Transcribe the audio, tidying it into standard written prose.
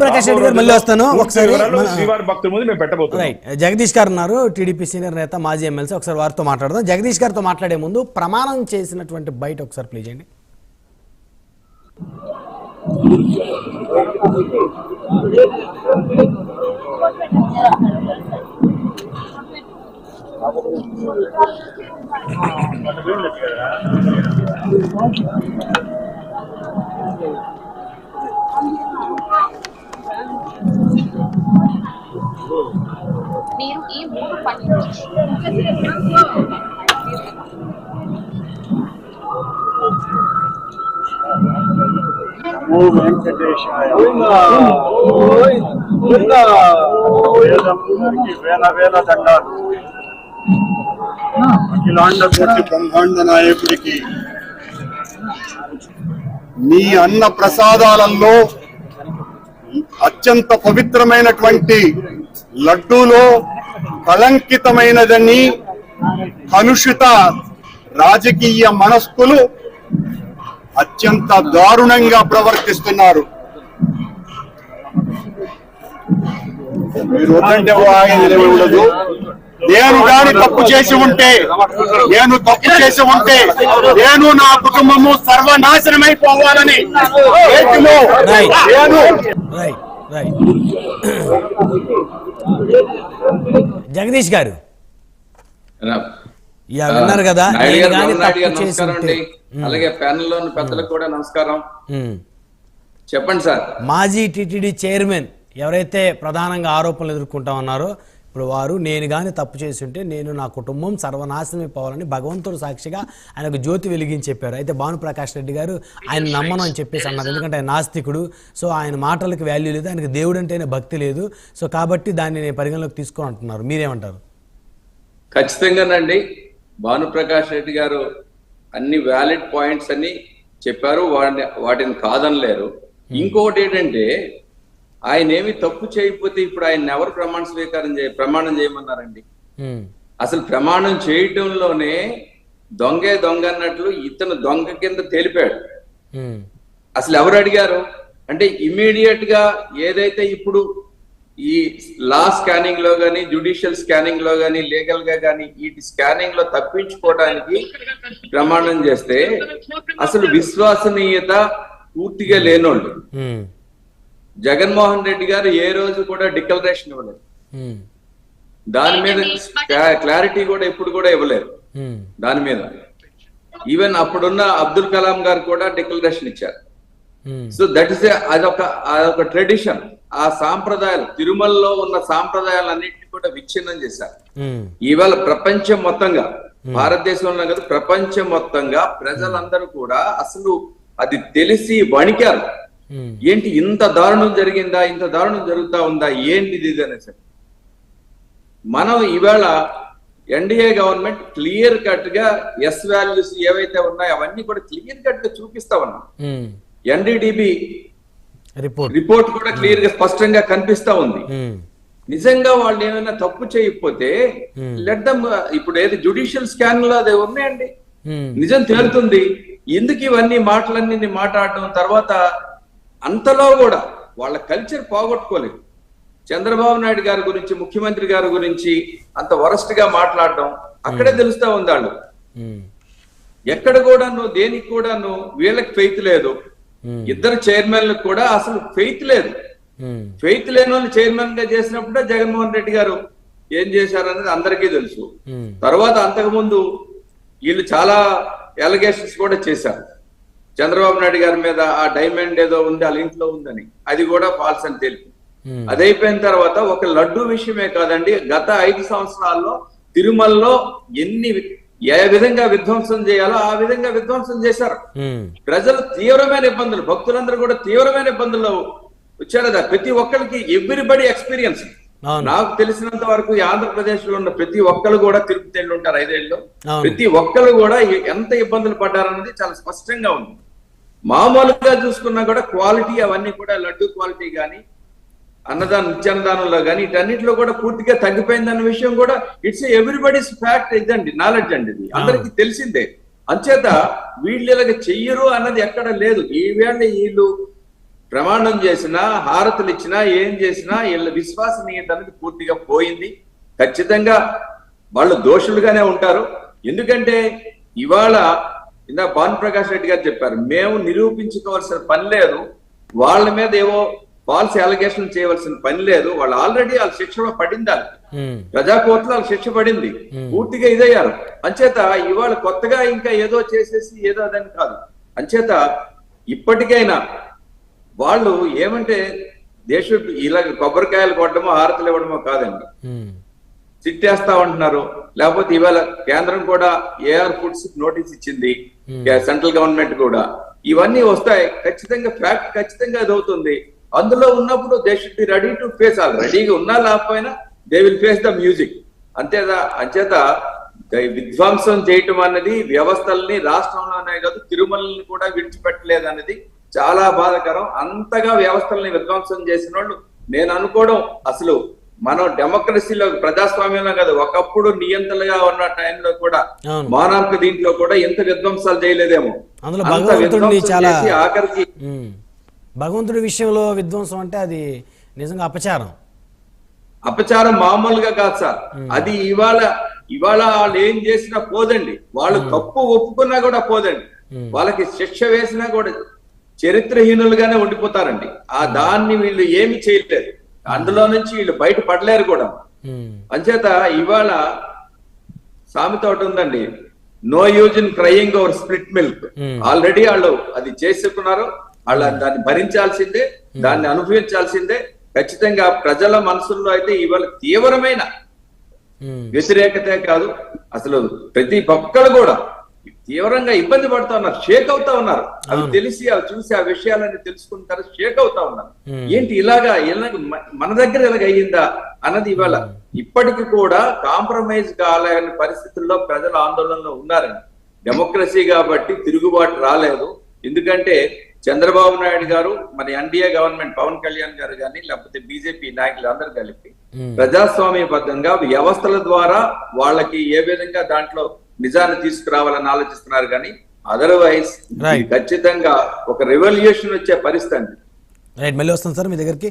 భానుప్రకాష్ రెడ్డి గారు మళ్ళీ వస్తాను ఒకసారి. శ్రీవారి భక్తుల ముందు మేము పెట్టబోతున్నాం. రైట్, జగదీష్ గారు ఉన్నారు, టీడీపీ సీనియర్ నేత, మాజీ ఎమ్మెల్సీ. ఒకసారి వారితో మాట్లాడదాం. జగదీష్ గారితో మాట్లాడే ముందు ప్రమాణం చేసినటువంటి బయట ఒకసారి ప్లే చేయండి. మీరు ఈ 3 వేల దండాలు. అఖిలాండ కోటి బ్రహ్మాండ నాయకుడికి నీ అన్న ప్రసాదాలలో అత్యంత పవిత్రమైనటువంటి లడ్డూలో కళంకితమైనదని కలుషిత రాజకీయ మనస్కులు అత్యంత దారుణంగా ప్రవర్తిస్తున్నారు. మీరు వద్దంటే ఉండదు. నేను కానీ తప్పు చేసి ఉంటే, నేను నా కుటుంబము సర్వనాశనమైపోవాలని జగదీష్ గారు విన్నారు కదా. అలాగే ప్యానెల్ లో పెద్దలకు కూడా నమస్కారం. చెప్పండి సార్. మాజీ టీటీడీ చైర్మన్ ఎవరైతే ప్రధానంగా ఆరోపణలు ఎదుర్కొంటా ఉన్నారో ఇప్పుడు వారు, నేను కానీ తప్పు చేసి ఉంటే నేను నా కుటుంబం సర్వనాశనం అయిపోవాలని భగవంతుడు సాక్షిగా ఆయనకు జ్యోతి వెలిగించి చెప్పారు. అయితే భానుప్రకాష్ రెడ్డి గారు ఆయన నమ్మను అని చెప్పేసి అన్నారు. ఎందుకంటే ఆయన నాస్తికుడు. సో ఆయన మాటలకు వాల్యూ లేదు, ఆయనకు దేవుడు అంటేనే భక్తి లేదు. సో కాబట్టి దాన్ని నేను పరిగణలోకి తీసుకో అంటున్నారు. మీరేమంటారు? ఖచ్చితంగానండి, భానుప్రకాష్ రెడ్డి గారు అన్ని వ్యాలిడ్ పాయింట్స్ అన్ని చెప్పారు, వాటిని కాదనలేరు. ఇంకొకటి ఏంటంటే, ఆయన ఏమి తప్పు చేయకపోతే ఇప్పుడు ఆయన ఎవరు ప్రమాణం చేయమన్నారండి? అసలు ప్రమాణం చేయటంలోనే దొంగ అన్నట్లు ఇతను దొంగ కింద తేలిపాడు. అసలు ఎవరు అడిగారు అంటే, ఇమీడియట్ గా ఏదైతే ఇప్పుడు ఈ లా స్కానింగ్ లో గానీ, జ్యుడిషియల్ స్కానింగ్ లో గానీ, లీగల్ గా గానీ వీటి స్కానింగ్ లో తప్పించుకోవడానికి ప్రమాణం చేస్తే అసలు విశ్వసనీయత పూర్తిగా లేనోళ్ళు. జగన్మోహన్ రెడ్డి గారు ఏ రోజు కూడా డిక్లరేషన్ ఇవ్వలేదు, దాని మీద క్లారిటీ కూడా ఎప్పుడు కూడా ఇవ్వలేదు దాని మీద. ఈవెన్ అప్పుడున్న అబ్దుల్ కలాం గారు కూడా డిక్లరేషన్ ఇచ్చారు. సో దట్ ఇస్ అదొక ట్రెడిషన్. ఆ సాంప్రదాయాలు, తిరుమలలో ఉన్న సాంప్రదాయాలన్నింటినీ కూడా విచ్ఛిన్నం చేశారు. ఇవాళ ప్రపంచం మొత్తంగా, భారతదేశంలో కాదు ప్రపంచం మొత్తంగా ప్రజలందరూ కూడా అసలు అది తెలిసి వణికారు. ఏంటి ఇంత దారుణం జరిగిందా, ఇంత దారుణం జరుగుతా ఉందా, ఏంటిది ఇది అనేసి. మనం ఇవాళ ఎన్డీఏ గవర్నమెంట్ క్లియర్ కట్ గా ఎస్ వాల్యూస్ ఏవైతే ఉన్నాయో అవన్నీ కూడా క్లియర్ కట్ గా చూపిస్తా ఉన్నాం. ఎన్డీడీబీ రిపోర్ట్ కూడా క్లియర్ గా స్పష్టంగా కనిపిస్తా ఉంది. నిజంగా వాళ్ళు ఏమైనా తప్పు చేయకపోతే లెట్ దమ్, ఇప్పుడు ఏది జ్యుడిషియల్ స్కాన్ లో అది ఉన్నాయండి, నిజం తేలుతుంది. ఎందుకు ఇవన్నీ మాటలన్నీ మాట్లాడటం? తర్వాత అంతలో కూడా వాళ్ళ కల్చర్ పోగొట్టుకోలేదు. చంద్రబాబు నాయుడు గారి గురించి, ముఖ్యమంత్రి గారి గురించి అంత వరస్ట్ గా మాట్లాడడం అక్కడే తెలుస్తా ఉంది. వాళ్ళు ఎక్కడ కూడాను దేనికి కూడాను వీళ్ళకి ఫెయిత్ లేదు. ఇద్దరు చైర్మన్లకు కూడా అసలు ఫెయిత్ లేదు. ఫెయిత్ లేని వాళ్ళు చైర్మన్ గా చేసినప్పుడే జగన్మోహన్ రెడ్డి గారు ఏం చేశారనేది అందరికీ తెలుసు. తర్వాత అంతకుముందు వీళ్ళు చాలా ఎలిగేషన్స్ కూడా చేశారు చంద్రబాబు నాయుడు గారి మీద. ఆ డైమండ్ ఏదో ఉంది వాళ్ళ ఇంట్లో ఉందని, అది కూడా ఫాల్స్ అని తెలిపి అది అయిపోయిన తర్వాత ఒక లడ్డు విషయమే కాదండి, గత 5 సంవత్సరాల్లో తిరుమలలో ఏ విధంగా విధ్వంసం చేయాలో ఆ విధంగా విధ్వంసం చేశారు. ప్రజలు తీవ్రమైన ఇబ్బందులు, భక్తులందరూ కూడా తీవ్రమైన ఇబ్బందుల్లో వచ్చారు కదా. ప్రతి ఒక్కరికి ఎవ్రీబడి ఎక్స్పీరియన్స్. నాకు తెలిసినంత వరకు ఆంధ్రప్రదేశ్ లో ఉన్న ప్రతి ఒక్కరు కూడా తిరుపతి వెళ్ళి ఉంటారు 5 ఏళ్ళు. ప్రతి ఒక్కరు కూడా ఎంత ఇబ్బందులు పడ్డారన్నది చాలా స్పష్టంగా ఉంది. మామూలుగా చూసుకున్నా కూడా క్వాలిటీ అవన్నీ కూడా, లడ్డు క్వాలిటీ కానీ, నిత్యాన్నదానంలో కానీ, వీటన్నిటిలో కూడా పూర్తిగా తగ్గిపోయిందన్న విషయం కూడా ఇట్స్ ఎవ్రీబడీస్ ఫ్యాక్ట్. ఇదండి నాలెడ్జ్ అండి, ఇది అందరికీ తెలిసిందే. అంచేత వీళ్ళు ఇలాగ చెయ్యరు అన్నది ఎక్కడ లేదు. ఈవేళ వీళ్ళు ప్రమాణం చేసినా హారతులు ఇచ్చినా ఏం చేసినా వీళ్ళ విశ్వసనీయత అనేది పూర్తిగా పోయింది. ఖచ్చితంగా వాళ్ళు దోషులుగానే ఉంటారు. ఎందుకంటే ఇవాళ ఇందా భాను ప్రకాష్ రెడ్డి గారు చెప్పారు, మేము నిరూపించుకోవాల్సిన పని లేదు, వాళ్ళ మీద ఏవో ఫాల్స్ అలిగేషన్ చేయవలసిన పని లేదు, వాళ్ళు ఆల్రెడీ వాళ్ళ శిక్ష పడింది, ప్రజా కోర్టులో వాళ్ళ శిక్ష పడింది, పూర్తిగా ఇదయ్యారు. అంచేత ఇవాళ కొత్తగా ఇంకా ఏదో చేసేసి ఏదో అదని కాదు. అంచేత ఇప్పటికైనా వాళ్ళు ఏమంటే దేశం ఇలా కొబ్బరికాయలు కొట్టడమో హారతలు ఇవ్వడమో కాదండి, సిట్టేస్తా ఉంటున్నారు. లేకపోతే ఇవాళ కేంద్రం కూడా ఏఆర్ ఫుడ్స్ నోటీస్ ఇచ్చింది, సెంట్రల్ గవర్నమెంట్ కూడా. ఇవన్నీ వస్తాయి ఖచ్చితంగా, ఫ్యాక్ట్ ఖచ్చితంగా అది అవుతుంది. అందులో ఉన్నప్పుడు they should be ready to face. All రెడీగా ఉన్నా లేకపోయినా they will face the music. అంచేత విధ్వంసం చేయటం అన్నది వ్యవస్థల్ని రాష్ట్రంలోనే కాదు తిరుమలని కూడా విడిచిపెట్టలేదు అనేది చాలా బాధాకరం. అంతగా వ్యవస్థల్ని విధ్వంసం చేసిన వాళ్ళు నేను అనుకోవడం, అసలు మనం డెమోక్రసీలో ప్రజాస్వామ్యంలో కాదు, ఒకప్పుడు నియంత్రణగా ఉన్న టైంలో కూడా మానవ దీంట్లో కూడా ఎంత విధ్వంసాలు చేయలేదేమో. అందులో భగవంతుడిని చాలా ఆఖరికి భగవంతుడి విషయంలో విధ్వంసం అంటే అది నిజంగా అపచారం మామూలుగా కాదు సార్. అది ఇవాళ వాళ్ళు ఏం చేసినా పోదండి, వాళ్ళు తప్పు ఒప్పుకున్నా కూడా పోదండి, వాళ్ళకి శిక్ష వేసినా కూడా చరిత్రహీనులుగానే ఉండిపోతారండి. ఆ దాన్ని వీళ్ళు ఏమి చేయలేరు, అందులో నుంచి వీళ్ళు బయట పడలేరు కూడా. అంచేత ఇవాళ సామెత ఒకటి ఉందండి, no use in crying over split milk. Already వాళ్ళు అది చేసుకున్నారు, వాళ్ళ దాన్ని భరించాల్సిందే, దాన్ని అనుభవించాల్సిందే. ఖచ్చితంగా ప్రజల మనసుల్లో అయితే ఇవాళ తీవ్రమైన వ్యతిరేకతే కాదు, అసలు ప్రతి ఒక్కరు కూడా తీవ్రంగా ఇబ్బంది పడుతూ ఉన్నారు, షేక్ అవుతా ఉన్నారు. అవి తెలిసి అవి చూసి ఆ విషయాలన్నీ తెలుసుకుంటారు, షేక్ అవుతా ఉన్నారు. ఏంటి ఇలాగా మన దగ్గర ఇలాగ అయ్యిందా అన్నది ఇవాళ ఇప్పటికి కూడా కాంప్రమైజ్ కాలేని పరిస్థితుల్లో ప్రజల ఆందోళనలో ఉన్నారండి. డెమోక్రసీ కాబట్టి తిరుగుబాటు రాలేదు. ఎందుకంటే చంద్రబాబు నాయుడు గారు, మన ఎన్డీఏ గవర్నమెంట్, పవన్ కళ్యాణ్ గారు కానీ లేకపోతే బీజేపీ నాయకులు అందరూ కలిపి ప్రజాస్వామ్యబద్ధంగా వ్యవస్థల ద్వారా వాళ్ళకి ఏ విధంగా దాంట్లో నిజాన్ని తీసుకురావాలని ఆలోచిస్తున్నారు. కానీ అదర్వైజ్ ఖచ్చితంగా ఒక రెవల్యూషన్ వచ్చే పరిస్థితి అండి. రైట్, మళ్ళీ వస్తాను సార్ మీ దగ్గరికి.